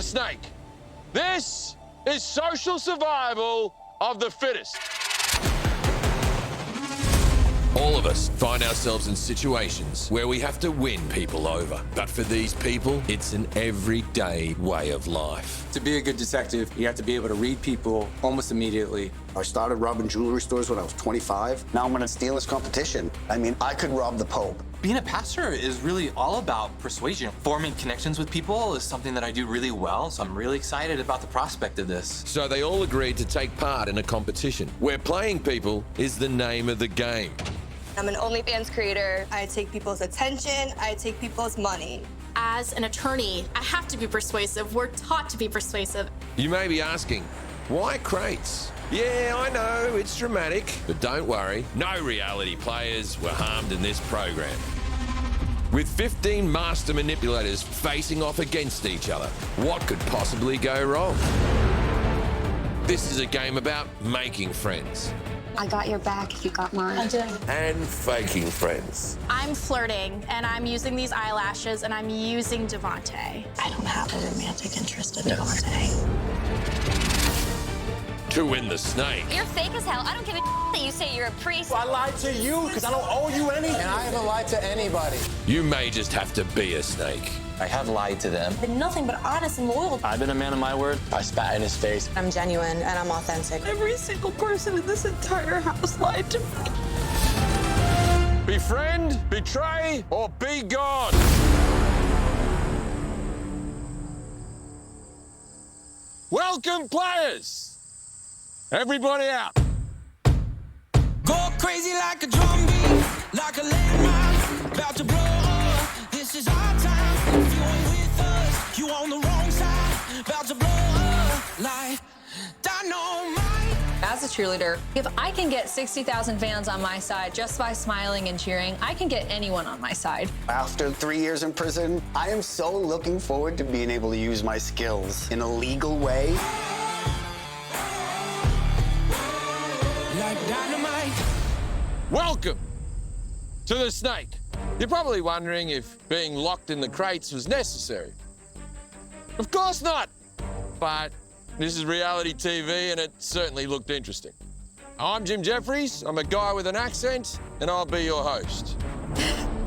snake. This is social survival of the fittest. All of us find ourselves in situations where we have to win people over. But for these people, it's an everyday way of life. To be a good detective, you have to be able to read people almost immediately. I started robbing jewelry stores when I was 25. Now I'm gonna steal this competition. I mean, I could rob the Pope. Being a pastor is really all about persuasion. Forming connections with people is something that I do really well, so I'm really excited about the prospect of this. So they all agreed to take part in a competition where playing people is the name of the game. I'm an OnlyFans creator. I take people's attention. I take people's money. As an attorney, I have to be persuasive. We're taught to be persuasive. You may be asking, why crates? Yeah, I know, it's dramatic, but don't worry, no reality players were harmed in this program. With 15 master manipulators facing off against each other, what could possibly go wrong? This is a game about making friends. I got your back if you got mine. I did. And faking friends. I'm flirting, and I'm using these eyelashes, and I'm using Devontae. I don't have a romantic interest in Devontae. To win the snake. You're fake as hell. I don't give a that you say you're a priest. I lied to you because I don't owe you anything. And I haven't lied to anybody. You may just have to be a snake. I have lied to them. I've been nothing but honest and loyal. I've been a man of my word. I spat in his face. I'm genuine and I'm authentic. Every single person in this entire house lied to me. Befriend, betray, or be gone. Welcome, players. Everybody out. Go crazy like a drum beat, like a landmine, about to blow up. This is our time. If you ain't with us, you on the wrong side, about to blow up like dynamite. As a cheerleader, if I can get 60,000 fans on my side just by smiling and cheering, I can get anyone on my side. After 3 years in prison, I am so looking forward to being able to use my skills in a legal way. Like dynamite. Welcome to the snake. You're probably wondering if being locked in the crates was necessary. Of course not. But this is reality TV and it certainly looked interesting. I'm Jim Jeffries, I'm a guy with an accent, and I'll be your host.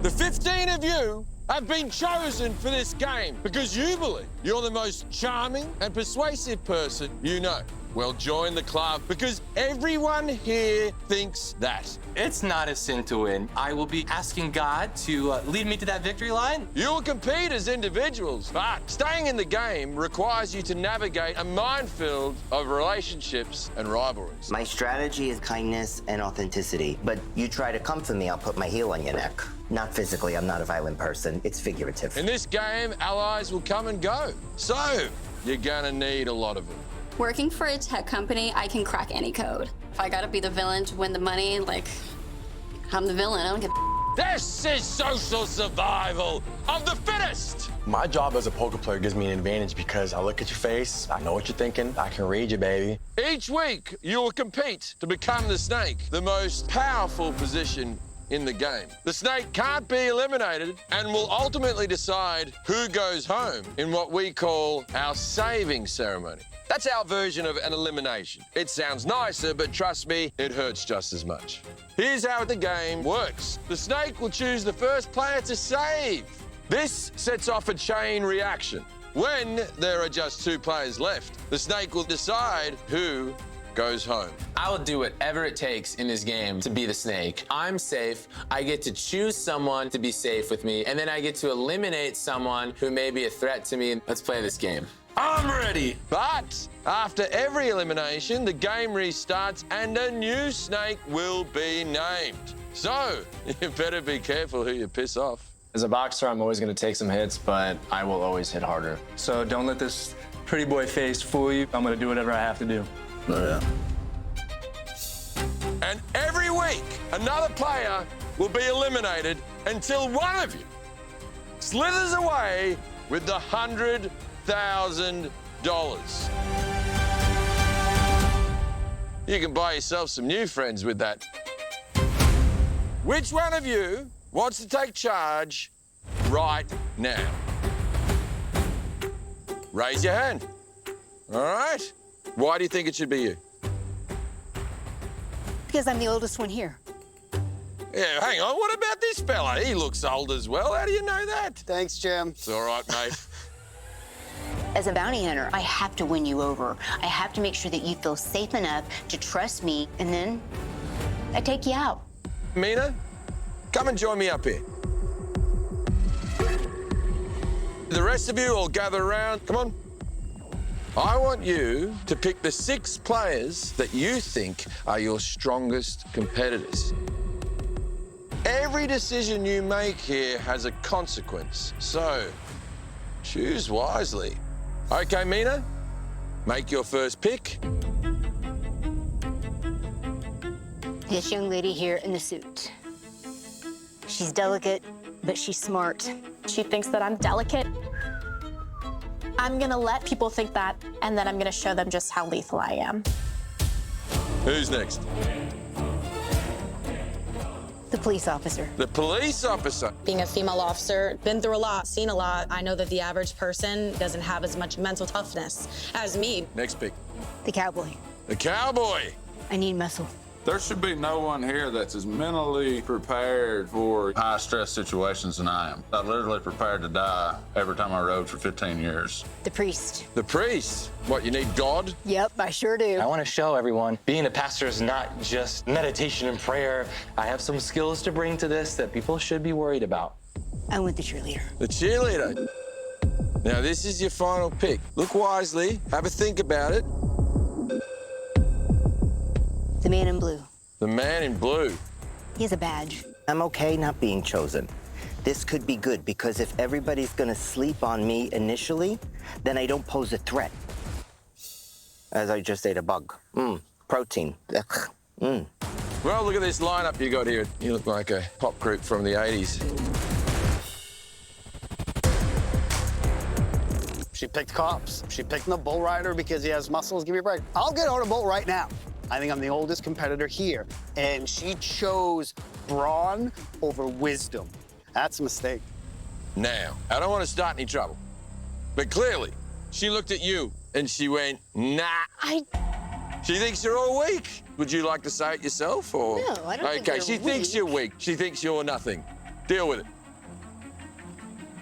The 15 of you have been chosen for this game because you believe you're the most charming and persuasive person you know. Well, join the club because everyone here thinks that. It's not a sin to win. I will be asking God to lead me to that victory line. You'll compete as individuals, but staying in the game requires you to navigate a minefield of relationships and rivalries. My strategy is kindness and authenticity, but you try to come for me, I'll put my heel on your neck. Not physically, I'm not a violent person. It's figurative. In this game, allies will come and go. So, you're gonna need a lot of them. Working for a tech company, I can crack any code. If I gotta be the villain to win the money, like, I'm the villain. I don't give a. This is social survival of the fittest! My job as a poker player gives me an advantage because I look at your face, I know what you're thinking, I can read you, baby. Each week, you will compete to become the snake, the most powerful position in the game. The snake can't be eliminated and will ultimately decide who goes home in what we call our saving ceremony. That's our version of an elimination. It sounds nicer, but trust me, it hurts just as much. Here's how the game works. The snake will choose the first player to save. This sets off a chain reaction. When there are just 2 players left, the snake will decide who goes home. I will do whatever it takes in this game to be the snake. I'm safe. I get to choose someone to be safe with me, and then I get to eliminate someone who may be a threat to me. Let's play this game. I'm ready. But after every elimination, the game restarts and a new snake will be named. So you better be careful who you piss off. As a boxer, I'm always going to take some hits, but I will always hit harder. So don't let this pretty boy face fool you. I'm gonna do whatever I have to do. Oh, yeah. And every week, another player will be eliminated until one of you slithers away with the $100,000. You can buy yourself some new friends with that. Which one of you wants to take charge right now? raise your hand. All right. Why do you think it should be you? Because I'm the oldest one here. Yeah, hang on. What about this fella? He looks old as well. How do you know that? Thanks, Jim. It's all right, mate. As a bounty hunter, I have to win you over. I have to make sure that you feel safe enough to trust me, and then I take you out. Mina, come and join me up here. The rest of you all gather around. Come on. I want you to pick the 6 players that you think are your strongest competitors. Every decision you make here has a consequence, so choose wisely. Okay, Mina, make your first pick. This young lady here in the suit. She's delicate, but she's smart. She thinks that I'm delicate. I'm gonna let people think that, and then I'm gonna show them just how lethal I am. Who's next? The police officer. The police officer. Being a female officer, been through a lot, seen a lot. I know that the average person doesn't have as much mental toughness as me. Next pick. The cowboy. The cowboy. I need muscle. There should be no one here that's as mentally prepared for high-stress situations than I am. I literally prepared to die every time I rode for 15 years. The priest. The priest? What, you need God? Yep, I sure do. I want to show everyone being a pastor is not just meditation and prayer. I have some skills to bring to this that people should be worried about. I want the cheerleader. The cheerleader. Now, this is your final pick. Look wisely, have a think about it. The man in blue. The man in blue. He has a badge. I'm okay not being chosen. This could be good because if everybody's gonna sleep on me initially, then I don't pose a threat. As I just ate a bug. Protein. Ugh. Well, look at this lineup you got here. You look like a pop group from the 80s. She picked cops. She picked the bull rider because he has muscles. Give me a break. I'll get on a boat right now. I think I'm the oldest competitor here. And she chose brawn over wisdom. That's a mistake. Now, I don't want to start any trouble, but clearly, she looked at you and she went, nah. She thinks you're all weak. Would you like to say it yourself, or? No, I don't think Okay, you're she thinks you're weak. She thinks you're nothing. Deal with it.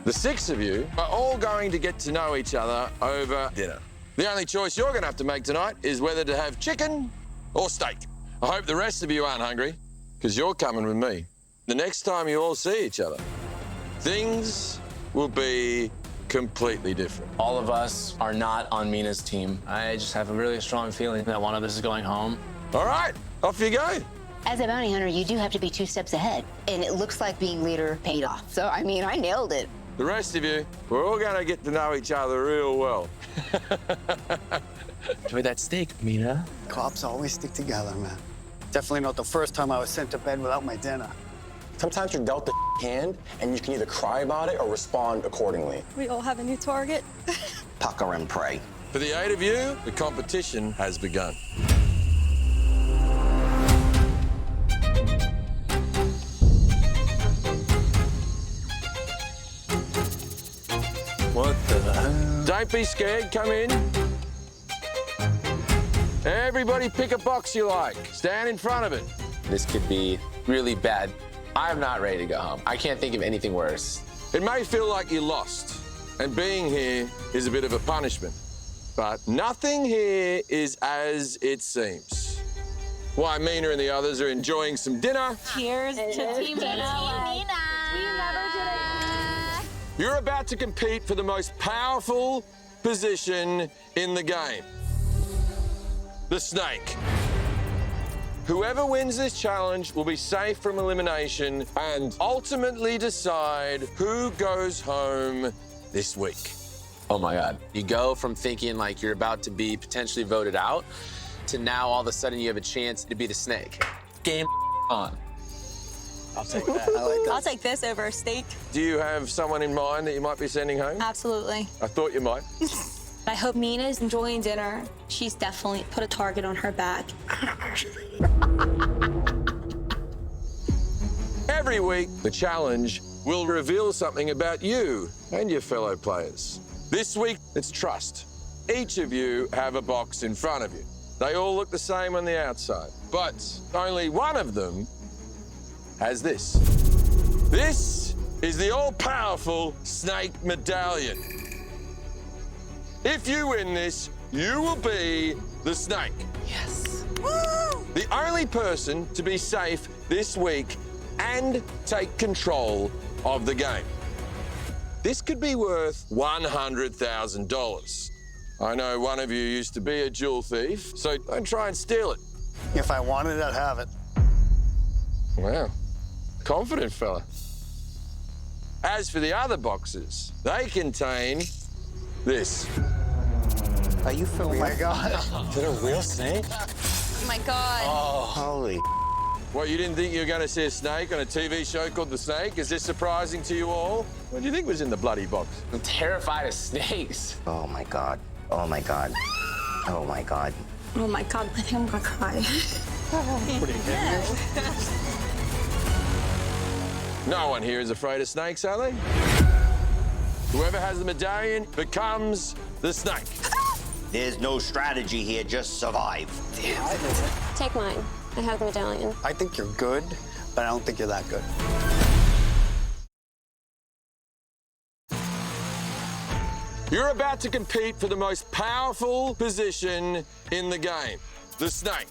The 6 of you are all going to get to know each other over dinner. The only choice you're going to have to make tonight is whether to have chicken or steak. I hope the rest of you aren't hungry, because you're coming with me. The next time you all see each other, things will be completely different. All of us are not on Mina's team. I just have a really strong feeling that one of us is going home. All right, off you go. As a bounty hunter, you do have to be 2 steps ahead. And it looks like being leader paid off. So, I mean, I nailed it. The rest of you, we're all going to get to know each other real well. Enjoy that steak, Mina. Cops always stick together, man. Definitely not the first time I was sent to bed without my dinner. Sometimes you're dealt the hand, and you can either cry about it or respond accordingly. We all have a new target. Pucker and pray. For the 8 of you, the competition has begun. What the hell? Don't be scared, come in. Everybody pick a box you like. Stand in front of it. This could be really bad. I'm not ready to go home. I can't think of anything worse. It may feel like you lost, and being here is a bit of a punishment. But nothing here is as it seems. Why, Mina and the others are enjoying some dinner. Cheers to Team Mina. You're about to compete for the most powerful position in the game. The snake. Whoever wins this challenge will be safe from elimination and ultimately decide who goes home this week. Oh my God. You go from thinking like you're about to be potentially voted out to now all of a sudden you have a chance to be the snake. Game on. I'll take that. I like that. I'll take this over a steak. Do you have someone in mind that you might be sending home? Absolutely. I thought you might. I hope Mina's enjoying dinner. She's definitely put a target on her back. Every week, the challenge will reveal something about you and your fellow players. This week, it's trust. Each of you have a box in front of you. They all look the same on the outside, but only one of them has this. This is the all-powerful snake medallion. If you win this, you will be the snake. Yes. Woo! The only person to be safe this week and take control of the game. This could be worth $100,000. I know one of you used to be a jewel thief, so don't try and steal it. If I wanted it, I'd have it. Wow, confident fella. As for the other boxes, they contain this. Are you for real? Oh my God. Is it a real snake? Oh my God. Oh, holy. What, you didn't think you were going to see a snake on a TV show called The Snake? Is this surprising to you all? What do you think was in the bloody box? I'm terrified of snakes. Oh my God. Oh my God. Oh my God. Oh my God, I think I'm gonna cry. What are you kidding me? No one here is afraid of snakes, are they? Whoever has the medallion becomes the snake. There's no strategy here, just survive. Take mine. I have the medallion. I think you're good, but I don't think you're that good. You're about to compete for the most powerful position in the game, the snake.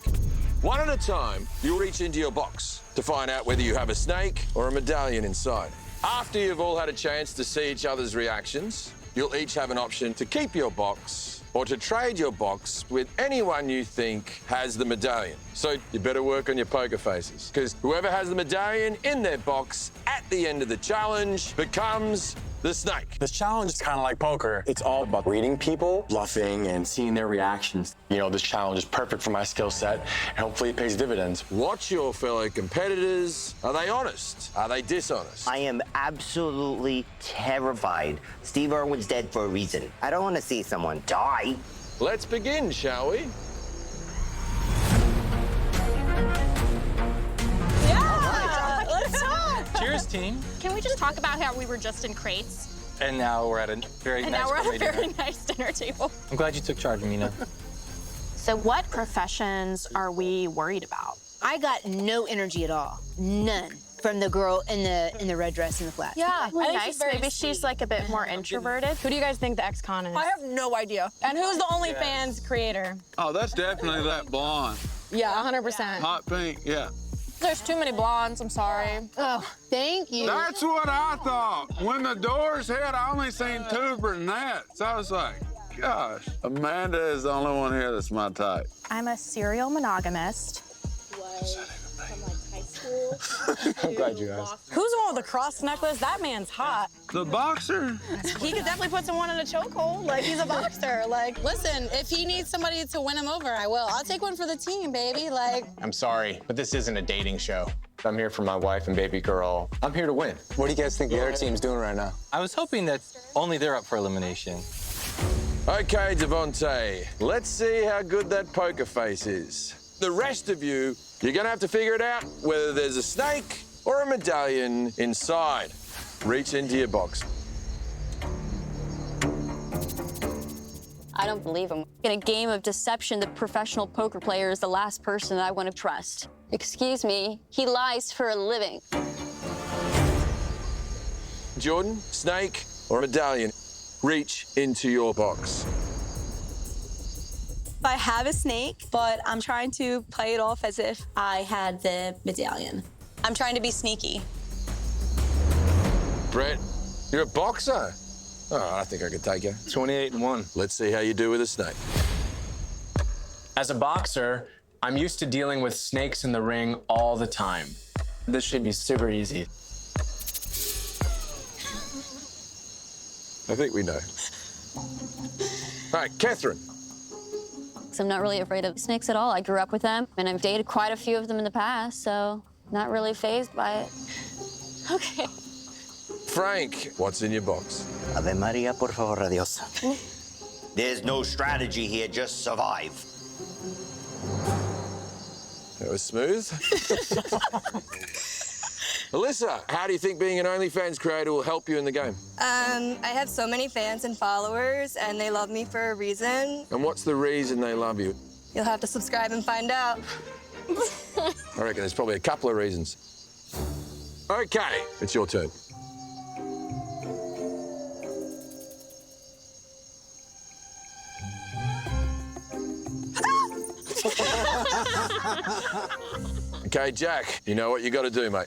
One at a time, you'll reach into your box to find out whether you have a snake or a medallion inside. After you've all had a chance to see each other's reactions, you'll each have an option to keep your box or to trade your box with anyone you think has the medallion. So you better work on your poker faces, because whoever has the medallion in their box at the end of the challenge becomes the snake. This challenge is kind of like poker. It's all about reading people, bluffing, and seeing their reactions. You know, this challenge is perfect for my skill set, and hopefully it pays dividends. Watch your fellow competitors. Are they honest? Are they dishonest? I am absolutely terrified. Steve Irwin's dead for a reason. I don't want to see someone die. Let's begin, shall we? Yeah, let's talk. Cheers, team. Can we just talk about how we were just in crates? And now we're at a very And nice now we're at a buffet very dinner. nice dinner table. I'm glad you took charge, Mina. So what professions are we worried about? I got no energy at all. None. From the girl in the red dress and the flat. Yeah, I think nice. she's very Maybe she's like a bit more introverted. Who do you guys think the ex-con is? I have no idea. And who's the OnlyFans creator? Oh, that's definitely that blonde. Yeah, 100%. Hot pink, yeah. There's too many blondes, I'm sorry. Oh, thank you. That's what I thought. When the doors hit, I only seen 2 brunettes. I was like, gosh, Amanda is the only one here that's my type. I'm a serial monogamist. I'm glad you asked. Who's the one with the cross necklace? That man's hot. The boxer? He could definitely put someone in a chokehold. Like, he's a boxer. Like, listen, if he needs somebody to win him over, I will. I'll take one for the team, baby. Like, I'm sorry, but this isn't a dating show. I'm here for my wife and baby girl. I'm here to win. What do you guys think the other team's doing right now? I was hoping that only they're up for elimination. Okay, Devontae, let's see how good that poker face is. The rest of you, you're gonna have to figure it out whether there's a snake or a medallion inside. Reach into your box. I don't believe him. In a game of deception, the professional poker player is the last person that I want to trust. Excuse me, he lies for a living. Jordan, snake or medallion, reach into your box. I have a snake, but I'm trying to play it off as if I had the medallion. I'm trying to be sneaky. Brett, you're a boxer. Oh, I think I could take you. 28-1. Let's see how you do with a snake. As a boxer, I'm used to dealing with snakes in the ring all the time. This should be super easy. I think we know. All right, Catherine. So I'm not really afraid of snakes at all. I grew up with them, and I've dated quite a few of them in the past, so not really fazed by it. Okay. Frank, what's in your box? Ave Maria, por favor, Dios. There's no strategy here, just survive. That was smooth. Alyssa, how do you think being an OnlyFans creator will help you in the game? I have so many fans and followers, and they love me for a reason. And what's the reason they love you? You'll have to subscribe and find out. I reckon there's probably a couple of reasons. Okay, it's your turn. Okay, Jack, you know what you got to do, mate.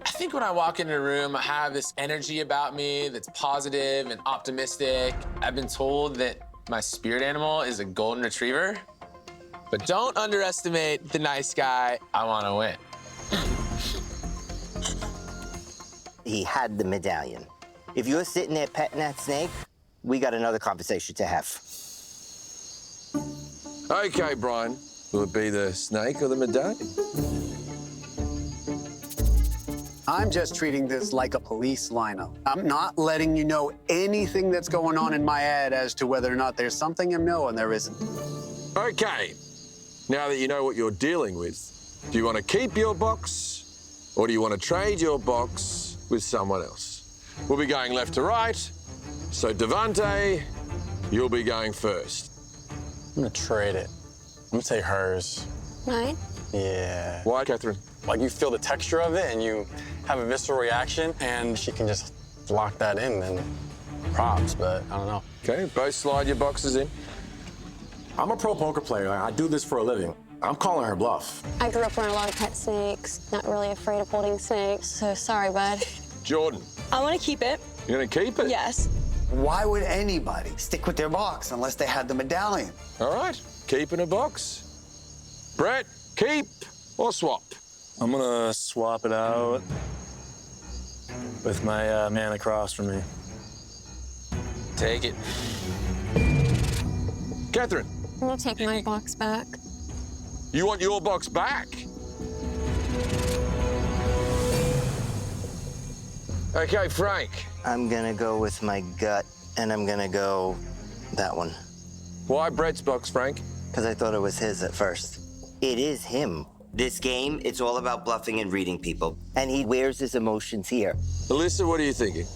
I think when I walk into a room, I have this energy about me that's positive and optimistic. I've been told that my spirit animal is a golden retriever, but don't underestimate the nice guy. I want to win. He had the medallion. If you're sitting there petting that snake, we got another conversation to have. Okay, Brian, will it be the snake or the medallion? I'm just treating this like a police lineup. I'm not letting you know anything that's going on in my head as to whether or not there's something you know and there isn't. Okay, now that you know what you're dealing with, do you want to keep your box or do you want to trade your box with someone else? We'll be going left to right, so Devante, you'll be going first. I'm gonna trade it. I'm gonna take hers. Mine? Yeah. Why, Catherine? Like you feel the texture of it and you have a visceral reaction and she can just lock that in, then props, but I don't know. Okay, both slide your boxes in. I'm a pro poker player. I do this for a living. I'm calling her bluff. I grew up around a lot of pet snakes, not really afraid of holding snakes, so sorry, bud. Jordan. I want to keep it. You're gonna keep it? Yes. Why would anybody stick with their box unless they had the medallion? All right, keep in a box. Brett, keep or swap? I'm gonna swap it out with my man across from me. Take it. Catherine. I'm gonna take my box back. You want your box back? Okay, Frank. I'm gonna go with my gut, and I'm gonna go that one. Why Brett's box, Frank? Because I thought it was his at first. It is him. This game, it's all about bluffing and reading people, and he wears his emotions here. Alyssa, what are you thinking?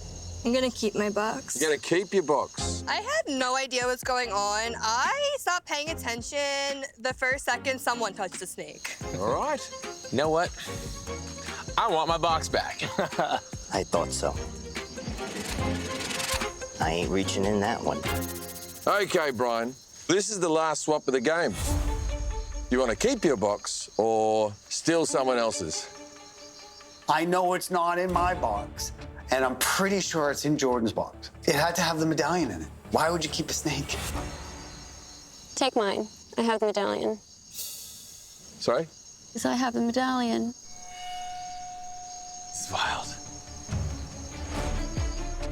I'm gonna keep my box. You're gonna keep your box. I had no idea what's going on. I stopped paying attention the first second someone touched a snake. All right. You know what? I want my box back. I thought so. I ain't reaching in that one. Okay, Brian. This is the last swap of the game. You want to keep your box or steal someone else's? I know it's not in my box, and I'm pretty sure it's in Jordan's box. It had to have the medallion in it. Why would you keep a snake? Take mine. I have the medallion. Sorry? Because I have the medallion. It's wild.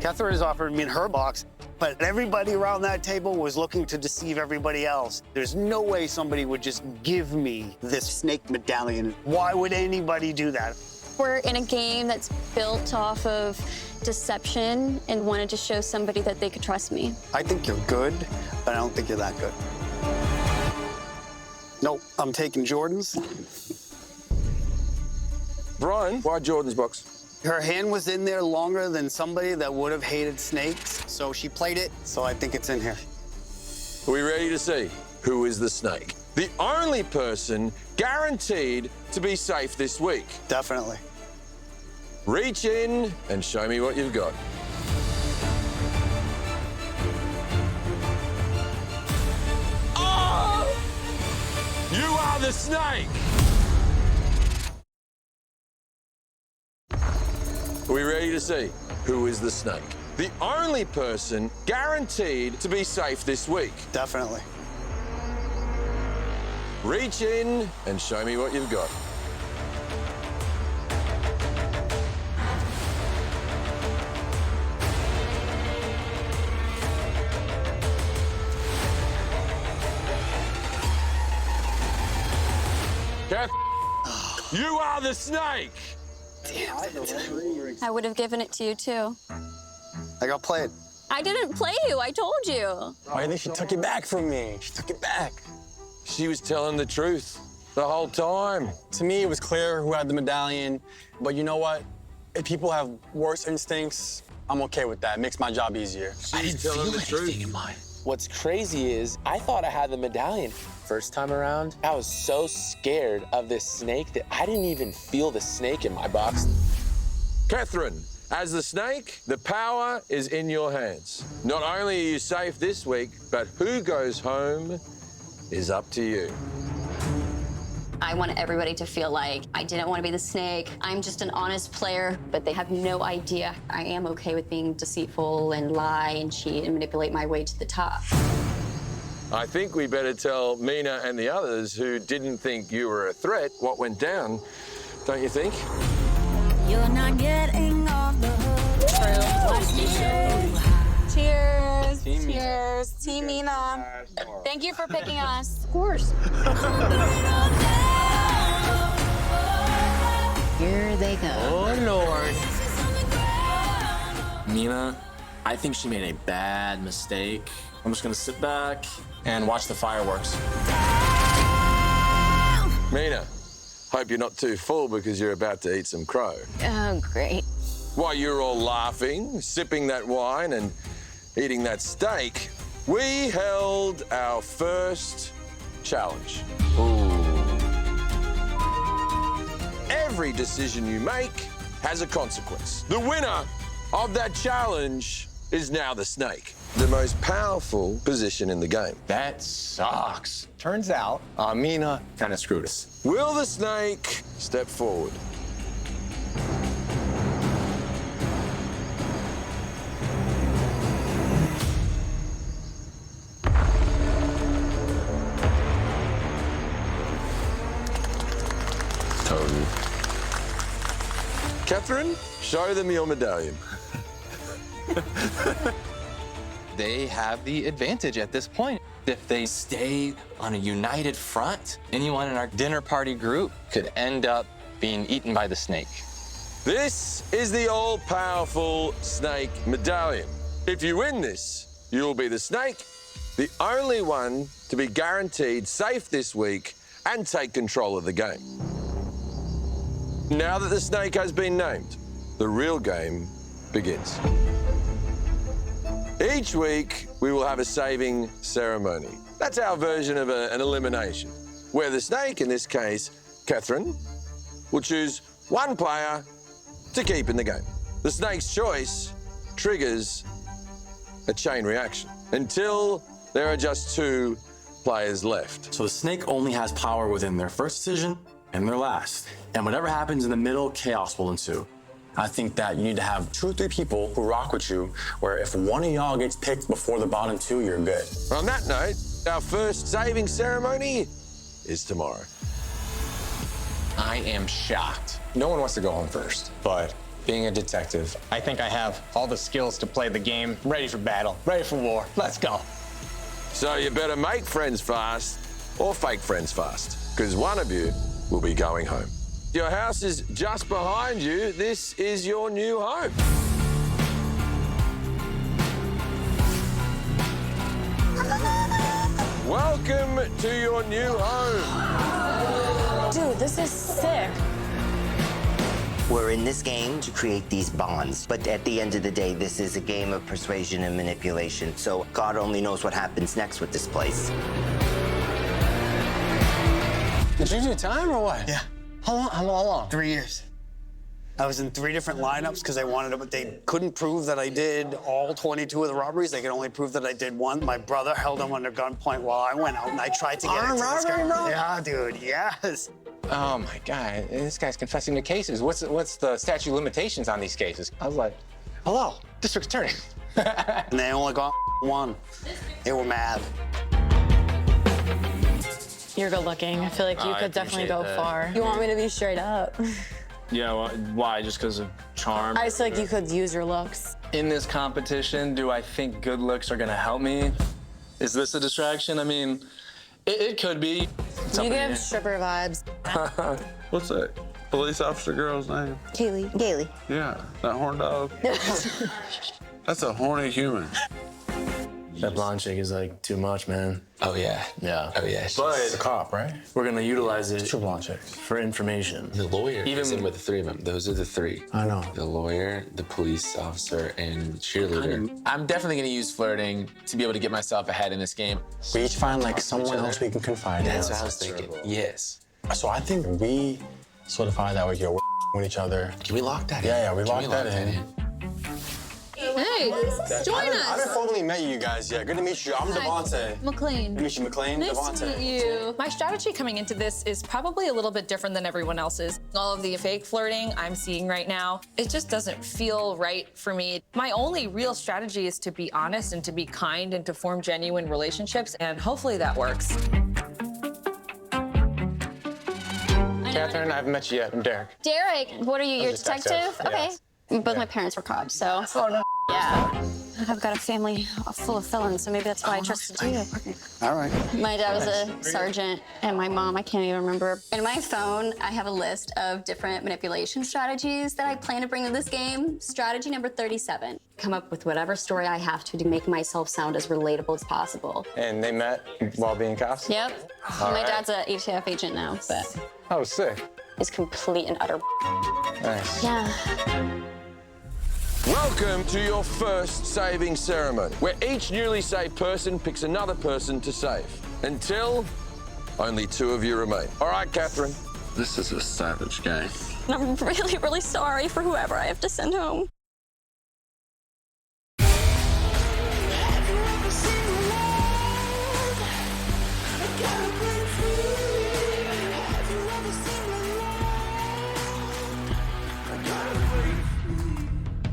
Catherine has offered me her box, but everybody around that table was looking to deceive everybody else. There's no way somebody would just give me this snake medallion. Why would anybody do that? We're in a game that's built off of deception and wanted to show somebody that they could trust me. I think you're good, but I don't think you're that good. Nope, I'm taking Jordan's. Brian, why Jordan's box? Her hand was in there longer than somebody that would have hated snakes, so she played it, so I think it's in here. Are we ready to see who is the snake? The only person guaranteed to be safe this week. Definitely. Reach in and show me what you've got. Oh! You are the snake! Are we ready to see who is the snake? The only person guaranteed to be safe this week. Definitely. Reach in and show me what you've got. Kath, you are the snake! I would have given it to you, too. I got played. I didn't play you. I told you. Why do you think she took it back from me? She took it back. She was telling the truth. the whole time. To me, it was clear who had the medallion, but you know what? If people have worse instincts, I'm okay with that. It makes my job easier. I didn't feel anything in mine. What's crazy is I thought I had the medallion. First time around, I was so scared of this snake that I didn't even feel the snake in my box. Catherine, as the snake, the power is in your hands. Not only are you safe this week, but who goes home is up to you. I want everybody to feel like I didn't want to be the snake. I'm just an honest player, but they have no idea. I am okay with being deceitful and lie and cheat and manipulate my way to the top. I think we better tell Mina and the others who didn't think you were a threat what went down, don't you think? You're not getting off the hook. Cheers. Cheers. Team Mina. Thank you for picking us. Of course. Here they go. Oh, Lord. Mina, I think she made a bad mistake. I'm just gonna sit back and watch the fireworks. Mina, hope you're not too full because you're about to eat some crow. Oh, great. While you're all laughing, sipping that wine and eating that steak, we held our first challenge. Ooh. Every decision you make has a consequence. The winner of that challenge is now the snake, the most powerful position in the game. That sucks. Turns out, Mina kind of screwed us. Will the snake step forward? Totally. Catherine, show them your medallion. They have the advantage at this point. If they stay on a united front, anyone in our dinner party group could end up being eaten by the snake. This is the all-powerful snake medallion. If you win this, you'll be the snake, the only one to be guaranteed safe this week and take control of the game. Now that the snake has been named, the real game begins. Each week, we will have a saving ceremony. That's our version of an elimination, where the snake, in this case, Catherine, will choose one player to keep in the game. The snake's choice triggers a chain reaction until there are just 2 players left. So the snake only has power within their first decision and their last. And whatever happens in the middle, chaos will ensue. I think that you need to have 2 or 3 people who rock with you, where if one of y'all gets picked before the bottom 2, you're good. On that note, our first saving ceremony is tomorrow. I am shocked. No one wants to go home first, but being a detective, I think I have all the skills to play the game, ready for battle, ready for war. Let's go. So you better make friends fast or fake friends fast, because one of you will be going home. Your house is just behind you. This is your new home. Welcome to your new home. Dude, this is sick. We're in this game to create these bonds, but at the end of the day, this is a game of persuasion and manipulation, so God only knows what happens next with this place. Did you do time or what? Yeah. How long? 3 years. I was in 3 different lineups because they wanted it, but they couldn't prove that I did all 22 of the robberies. They could only prove that I did 1. My brother held him under gunpoint while I went out, and I tried to get into this guy. Yeah, dude, yes. Oh my God, this guy's confessing to cases. What's the statute of limitations on these cases? I was like, hello, district attorney. And they only got 1. They were mad. You're good looking. I feel like you could definitely go far. You want me to be straight up? Yeah, well, why? Just because of charm? I just feel like you could use your looks. In this competition, do I think good looks are gonna help me? Is this a distraction? I mean, it could be. You give stripper vibes. What's that police officer girl's name? Kaylee. Gailey. Yeah, that horn dog. That's a horny human. That blonde chick is like too much, man. Oh yeah. Yeah. Oh yeah. But it's a cop, right? We're gonna utilize it for information. The lawyer is in with the three of them. Those are the three. I know. The lawyer, the police officer, and the cheerleader. I'm definitely gonna use flirting to be able to get myself ahead in this game. We each find like someone else we can confide in. That's what I was thinking. Yes. So I think we solidify that with your with each other. Can we lock that in? Yeah, we locked that in. Hey, join I us. haven't formally met you guys yet. Good to meet you. I'm Devontae. McLean. Good to meet you, McLean. Nice Devontae. to meet you. My strategy coming into this is probably a little bit different than everyone else's. All of the fake flirting I'm seeing right now, it just doesn't feel right for me. My only real strategy is to be honest and to be kind and to form genuine relationships, and hopefully that works. Catherine, I haven't met you yet. I'm Derek. Derek, what are you, your just a detective. detective? Okay. Yes. Both my parents were cops, so. Oh, no. Yeah. I've got a family full of felons, so maybe that's why I trusted you. All right. My dad was a sergeant, and my mom, I can't even remember. In my phone, I have a list of different manipulation strategies that I plan to bring to this game. Strategy number 37. Come up with whatever story I have to make myself sound as relatable as possible. And they met while being cops? Yep. All My right. dad's a ATF agent now, but Oh, sick. it's complete and utter. Nice. Yeah. Welcome to your first saving ceremony, where each newly saved person picks another person to save, until only 2 of you remain. All right, Catherine. This is a savage game. I'm really, really sorry for whoever I have to send home.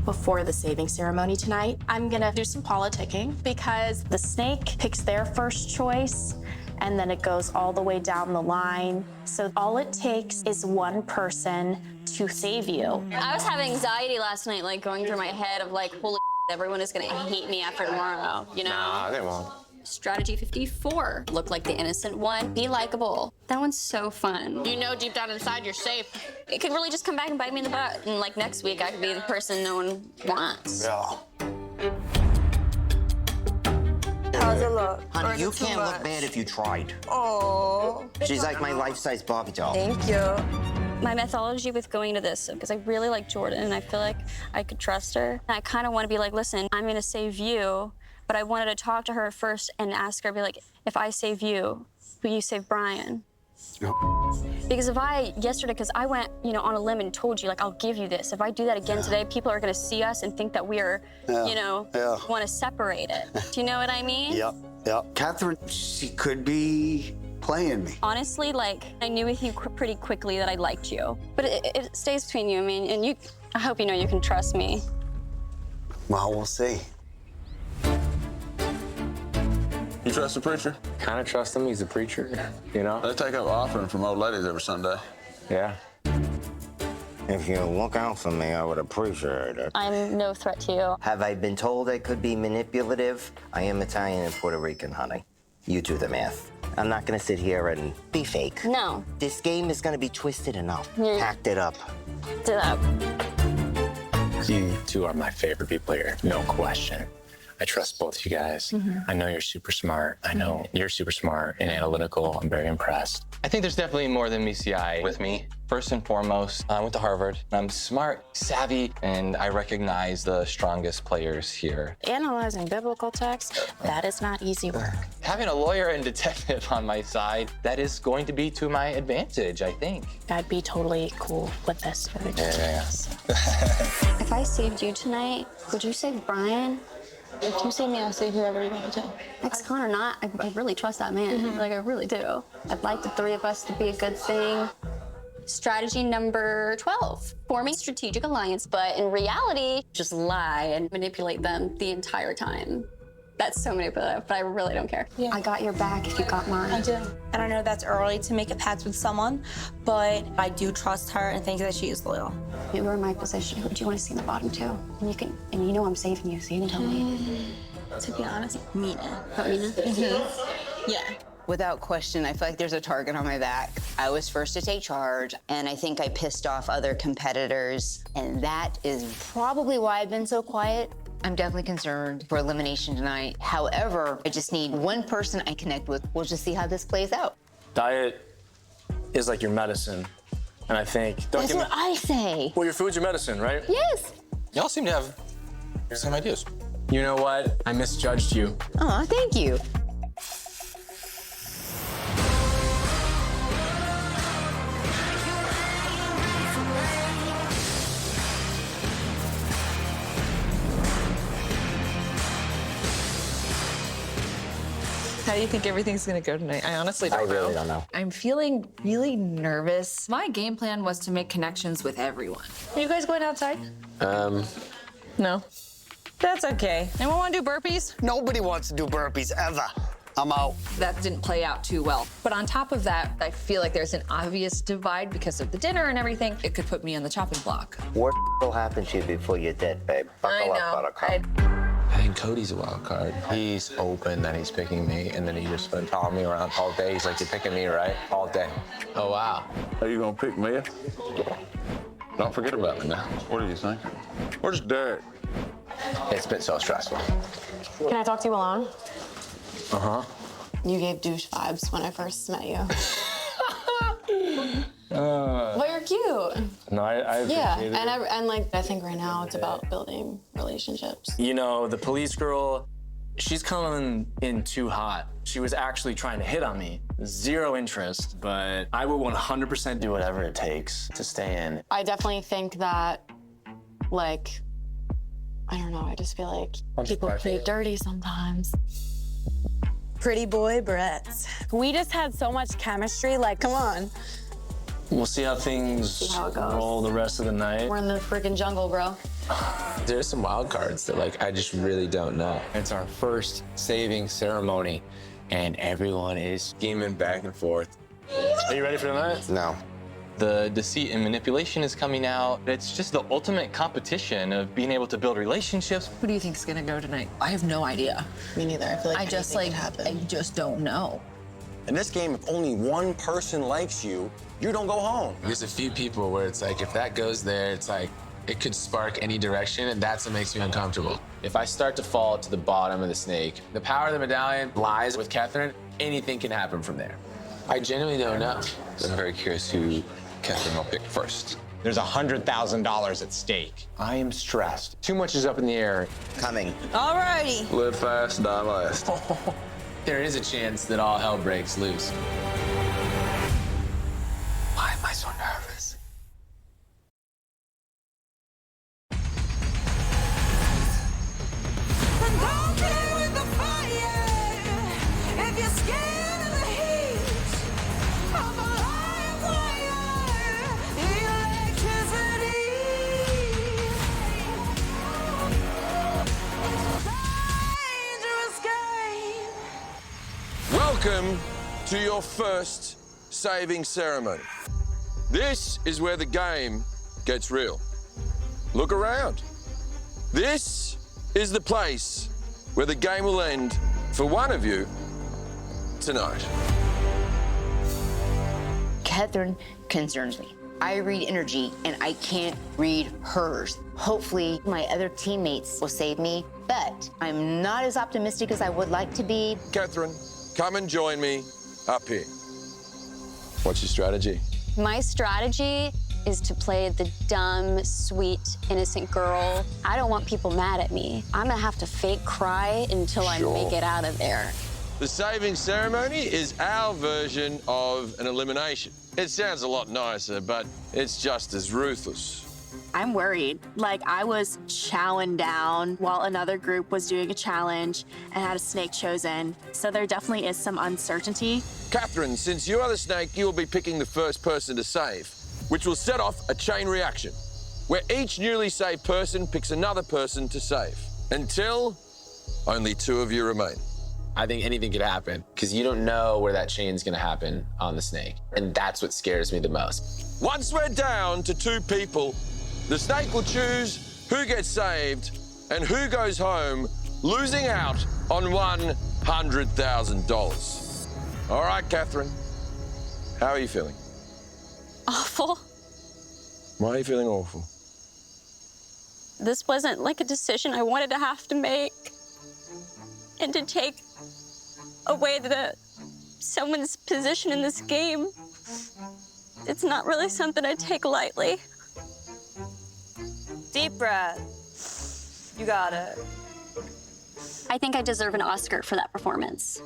Before the saving ceremony tonight, I'm gonna do some politicking because the snake picks their first choice and then it goes all the way down the line. So all it takes is one person to save you. I was having anxiety last night, like going through my head of like, holy everyone is gonna hate me after tomorrow, you know? Nah, they won't. Strategy 54. Look like the innocent one, be likable. That one's so fun. You know deep down inside you're safe. It could really just come back and bite me in the butt. And like next week, I could be the person no one wants. Yeah. How's it look? Or Honey, is you it too can't look much? bad if you tried. Oh. She's like my life-size Barbie doll. Thank you. My methodology with going to this, because I really like Jordan and I feel like I could trust her. I kind of want to be like, listen, I'm going to save you, but I wanted to talk to her first and ask her, be like, if I save you, will you save Brian? Because if yesterday, because I went, on a limb and told you, like, I'll give you this. If I do that again today, people are going to see us and think that we're, want to separate it. Do you know what I mean? Yep. Catherine, she could be playing me. Honestly, like, I knew with you pretty quickly that I liked you. But it stays between you, and I hope you know you can trust me. Well, we'll see. You trust the preacher? Kind of trust him. He's a preacher, you know? They take up offering from old ladies every Sunday. Yeah. If you look out for me, I would appreciate it. I'm no threat to you. Have I been told I could be manipulative? I am Italian and Puerto Rican, honey. You do the math. I'm not gonna sit here and be fake. No. This game is gonna be twisted enough. Yeah. Packed it up. Do that. You two are my favorite people here, no question. I trust both you guys. I know you're super smart. I know you're super smart and analytical. I'm very impressed. I think there's definitely more than meets the eye with me. First and foremost, I went to Harvard. I'm smart, savvy, and I recognize the strongest players here. Analyzing biblical text, that is not easy work. Having a lawyer and detective on my side, that is going to be to my advantage, I think. I'd be totally cool with this. If I saved you tonight, would you save Brian? If you save me, I'll save whoever you want to. Ex-con or not, I really trust that man. Like, I really do. I'd like the 3 of us to be a good thing. Strategy number 12, forming strategic alliance, but in reality, just lie and manipulate them the entire time. That's so manipulative, but I really don't care. Yeah. I got your back if you got mine. I do. And I know that's early to make a pact with someone, but I do trust her and think that she is loyal. You were in my position. Who do you want to see in the bottom too? And you know I'm saving you, so you can tell me. To be honest, Mina. Oh, Mina? Yeah. Without question, I feel like there's a target on my back. I was first to take charge, and I think I pissed off other competitors, and that is probably why I've been so quiet. I'm definitely concerned for elimination tonight. However, I just need one person I connect with. We'll just see how this plays out. Diet is like your medicine. And I think... That's what I say. Well, your food's your medicine, right? Yes. Y'all seem to have the same ideas. You know what? I misjudged you. Aw, thank you. How do you think everything's gonna go tonight? I honestly don't know. I really don't know. I'm feeling really nervous. My game plan was to make connections with everyone. Are you guys going outside? No. That's okay. Anyone want to do burpees? Nobody wants to do burpees ever. I'm out. That didn't play out too well. But on top of that, I feel like there's an obvious divide because of the dinner and everything. It could put me on the chopping block. What will happen to you before you're dead, babe? Buckle up, buttercup. I think Cody's a wild card. He's open that he's picking me, and then he just been following me around all day. He's like, you're picking me, right? All day. Oh, wow. Are you gonna pick me? Don't forget about me now. What do you think? Where's Derek? It's been so stressful. Can I talk to you alone? Uh-huh. You gave douche vibes when I first met you. But you're cute. No, I Yeah, appreciate it. and like I think right now it's about building relationships. You know, the police girl, she's coming in too hot. She was actually trying to hit on me. Zero interest, but I would 100% do whatever it takes to stay in. I definitely think that, like, I don't know, I just feel like people play dirty sometimes. Pretty boy Brett. We just had so much chemistry, like, come on. We'll see how things See how it goes. roll the rest of the night. We're in the freaking jungle, bro. There's some wild cards that, like, I just really don't know. It's our first saving ceremony, and everyone is scheming back and forth. Are you ready for the night? No. The deceit and manipulation is coming out. It's just the ultimate competition of being able to build relationships. Who do you think's gonna go tonight? I have no idea. Me neither. I feel like I just anything like could happen. I just don't know. In this game, if only one person likes you, you don't go home. There's a few people where it's like, if that goes there, it's like, it could spark any direction, and that's what makes me uncomfortable. If I start to fall to the bottom of the snake, the power of the medallion lies with Catherine. Anything can happen from there. I genuinely don't know. I'm very curious who Catherine will pick first. There's $100,000 at stake. I am stressed. Too much is up in the air. Coming. Alrighty. Live fast, die last. There is a chance that all hell breaks loose. Why am I so nervous? Welcome to your first saving ceremony. This is where the game gets real. Look around. This is the place where the game will end for one of you tonight. Catherine concerns me. I read energy, and I can't read hers. Hopefully, my other teammates will save me, but I'm not as optimistic as I would like to be. Catherine, come and join me up here. What's your strategy? My strategy is to play the dumb, sweet, innocent girl. I don't want people mad at me. I'm gonna have to fake cry until I make it out of there. The saving ceremony is our version of an elimination. It sounds a lot nicer, but it's just as ruthless. I'm worried. Like, I was chowing down while another group was doing a challenge and had a snake chosen. So there definitely is some uncertainty. Catherine, since you are the snake, you will be picking the first person to save, which will set off a chain reaction, where each newly saved person picks another person to save, until only two of you remain. I think anything could happen, because you don't know where that chain's gonna happen on the snake. And that's what scares me the most. Once we're down to two people, the snake will choose who gets saved and who goes home, losing out on $100,000. All right, Catherine, how are you feeling? Awful. Why are you feeling awful? This wasn't like a decision I wanted to have to make. And to take away someone's position in this game, it's not really something I take lightly. Deep breath. You got it. I think I deserve an Oscar for that performance.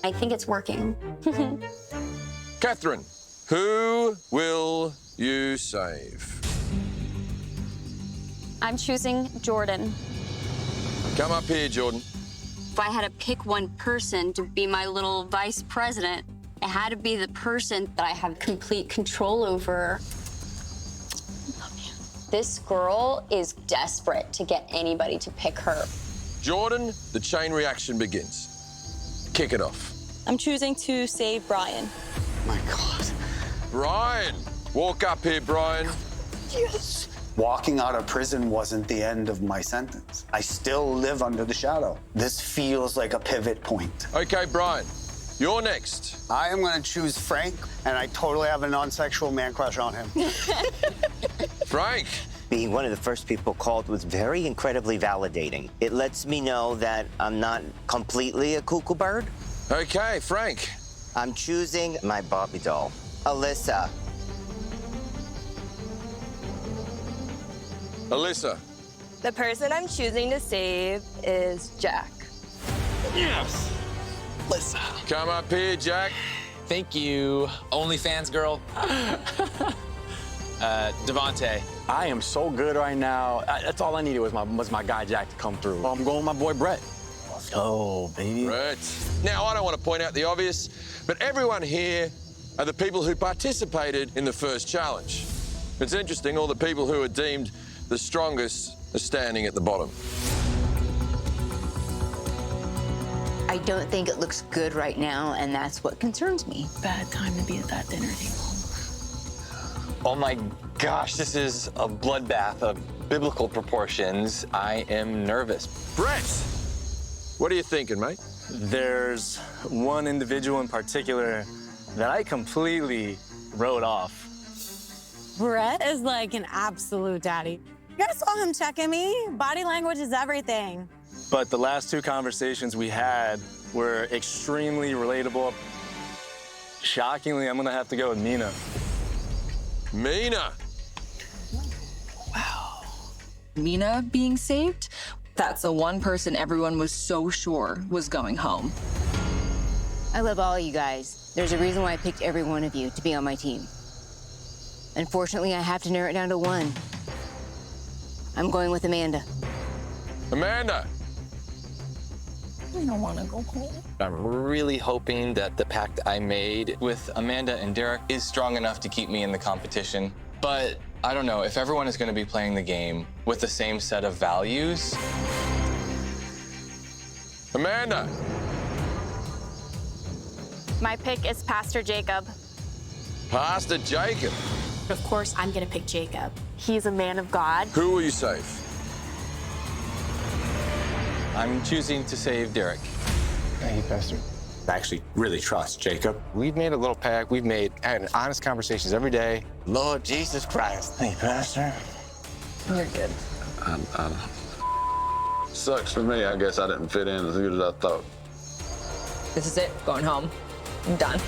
I think it's working. Catherine, who will you save? I'm choosing Jordan. Come up here, Jordan. If I had to pick one person to be my little vice president, it had to be the person that I have complete control over. This girl is desperate to get anybody to pick her. Jordan, the chain reaction begins. Kick it off. I'm choosing to save Brian. My God. Brian, walk up here, Brian. Yes. Walking out of prison wasn't the end of my sentence. I still live under the shadow. This feels like a pivot point. Okay, Brian, you're next. I am going to choose Frank, and I totally have a non-sexual man crush on him. Frank. Being one of the first people called was very incredibly validating. It lets me know that I'm not completely a cuckoo bird. Okay, Frank. I'm choosing my Barbie doll, Alyssa. Alyssa. The person I'm choosing to save is Jack. Yes. Alyssa. Come up here, Jack. Thank you. OnlyFans girl. Devontae. I am so good right now. That's all I needed was my guy Jack to come through. I'm going with my boy Brett. Let's go, baby. Brett. Now, I don't want to point out the obvious, but everyone here are the people who participated in the first challenge. It's interesting, all the people who are deemed the strongest are standing at the bottom. I don't think it looks good right now, and that's what concerns me. Bad time to be at that dinner table. Oh my gosh, this is a bloodbath of biblical proportions. I am nervous. Brett, what are you thinking, mate? There's one individual in particular that I completely wrote off. Brett is like an absolute daddy. You guys saw him checking me. Body language is everything. But the last two conversations we had were extremely relatable. Shockingly, I'm gonna have to go with Mina. Mina. Mina being saved? That's the one person everyone was so sure was going home. I love all you guys. There's a reason why I picked every one of you to be on my team. Unfortunately, I have to narrow it down to one. I'm going with Amanda. Amanda. I don't want to go home. I'm really hoping that the pact I made with Amanda and Derek is strong enough to keep me in the competition. But I don't know, if everyone is going to be playing the game with the same set of values. Amanda. My pick is Pastor Jacob. Pastor Jacob. Of course, I'm gonna pick Jacob. He's a man of God. Who will you save? I'm choosing to save Derek. Thank you, Pastor. I actually really trust Jacob. We've made a little pact. We've had honest conversations every day. Lord Jesus Christ. Thank you, Pastor. You're good. Sucks for me. I guess I didn't fit in as good as I thought. This is it. Going home. I'm done.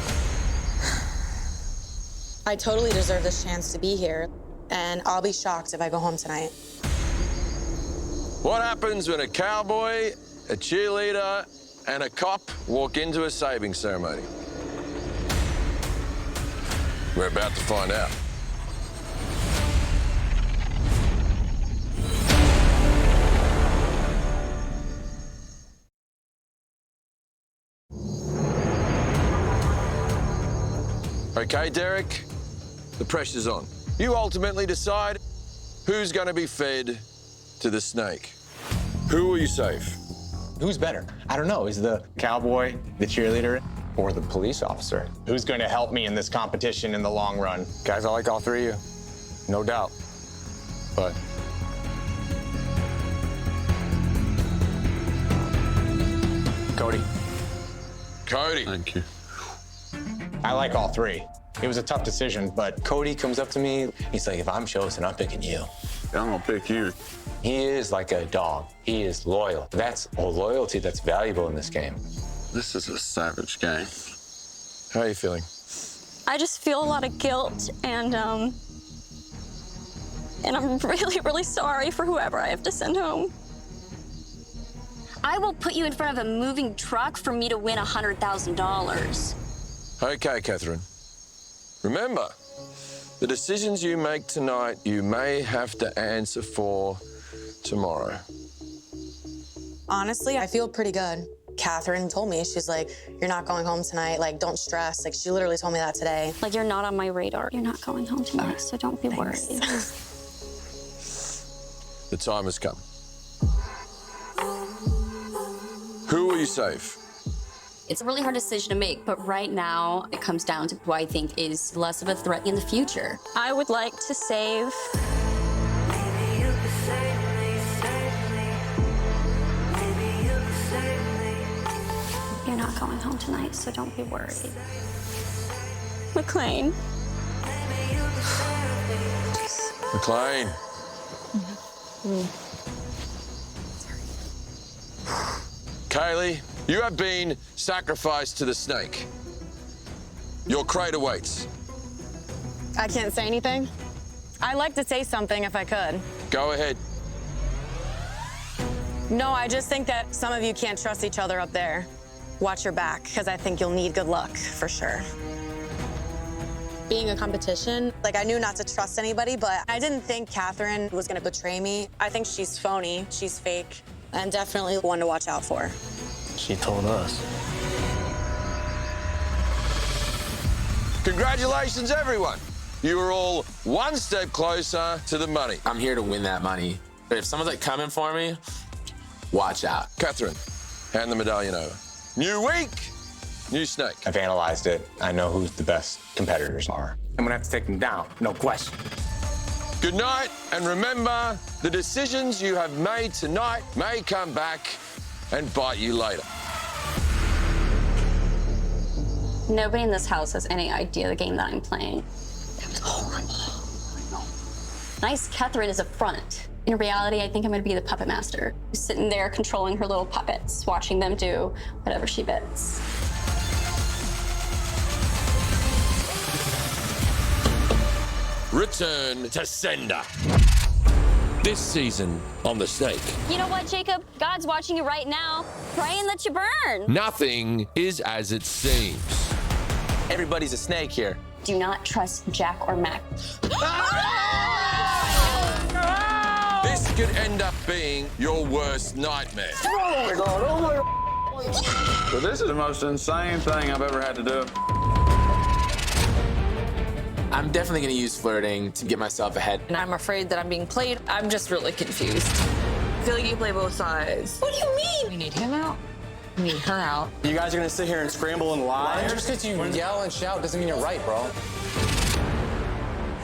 I totally deserve this chance to be here, and I'll be shocked if I go home tonight. What happens when a cowboy, a cheerleader, and a cop walk into a saving ceremony? We're about to find out. Okay, Derek, the pressure's on. You ultimately decide who's going to be fed to the snake. Who will you save? Who's better? I don't know. Is the cowboy, the cheerleader, or the police officer? Who's going to help me in this competition in the long run? Guys, I like all three of you, no doubt. But Cody. Cody. Thank you. I like all three. It was a tough decision, but Cody comes up to me. He's like, if I'm chosen, I'm picking you. I'm gonna pick you. He is like a dog. He is loyal. That's a loyalty that's valuable in this game. This is a savage game. How are you feeling? I just feel a lot of guilt, and I'm really, really sorry for whoever I have to send home. I will put you in front of a moving truck for me to win $100,000. Okay, Catherine. Remember, the decisions you make tonight, you may have to answer for tomorrow. Honestly, I feel pretty good. Catherine told me, she's like, you're not going home tonight. Like, don't stress. Like, she literally told me that today. Like, you're not on my radar. You're not going home tonight, so don't be worried. The time has come. Who will you save? It's a really hard decision to make, but right now it comes down to who I think is less of a threat in the future. I would like to save... You're not going home tonight, so don't be worried. McLean. McLean. Kaylee, you have been sacrificed to the snake. Your crate awaits. I can't say anything. I'd like to say something if I could. Go ahead. No, I just think that some of you can't trust each other up there. Watch your back, because I think you'll need good luck, for sure. Being a competition, like, I knew not to trust anybody, but I didn't think Catherine was gonna betray me. I think she's phony, she's fake, and definitely one to watch out for. She told us. Congratulations, everyone. You are all one step closer to the money. I'm here to win that money. But if someone's like coming for me, watch out. Catherine, hand the medallion over. New week, new snake. I've analyzed it. I know who the best competitors are. I'm gonna have to take them down, no question. Good night, and remember, the decisions you have made tonight may come back and bite you later. Nobody in this house has any idea the game that I'm playing. That was horrible. Nice Catherine is a front. In reality, I think I'm gonna be the puppet master, who's sitting there controlling her little puppets, watching them do whatever she bids. Return to sender. This season on The Snake. You know what, Jacob? God's watching you right now. Pray and let you burn. Nothing is as it seems. Everybody's a snake here. Do not trust Jack or Mac. This could end up being your worst nightmare. Oh my God, oh my God. So this is the most insane thing I've ever had to do. I'm definitely gonna use flirting to get myself ahead. And I'm afraid that I'm being played. I'm just really confused. I feel like you play both sides. What do you mean? We need him out. We need her out. You guys are gonna sit here and scramble and lie? Just because you yell and shout doesn't mean you're right, bro.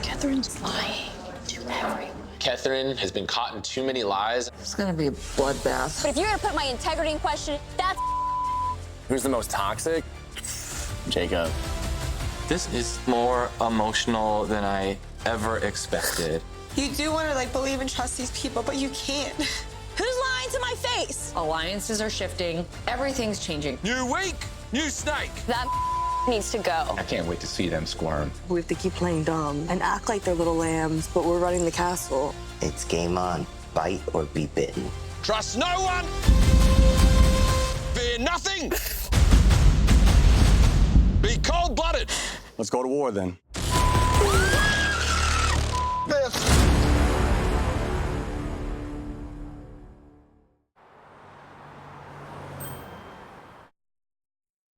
Catherine's lying to everyone. Catherine has been caught in too many lies. It's gonna be a bloodbath. But if you're gonna put my integrity in question, that's... Who's the most toxic? Jacob. This is more emotional than I ever expected. You do want to like believe and trust these people, but you can't. Who's lying to my face? Alliances are shifting. Everything's changing. New week, new snake. That needs to go. I can't wait to see them squirm. We have to keep playing dumb and act like they're little lambs, but we're running the castle. It's game on. Bite or be bitten. Trust no one. Fear nothing. Be cold-blooded. Let's go to war then.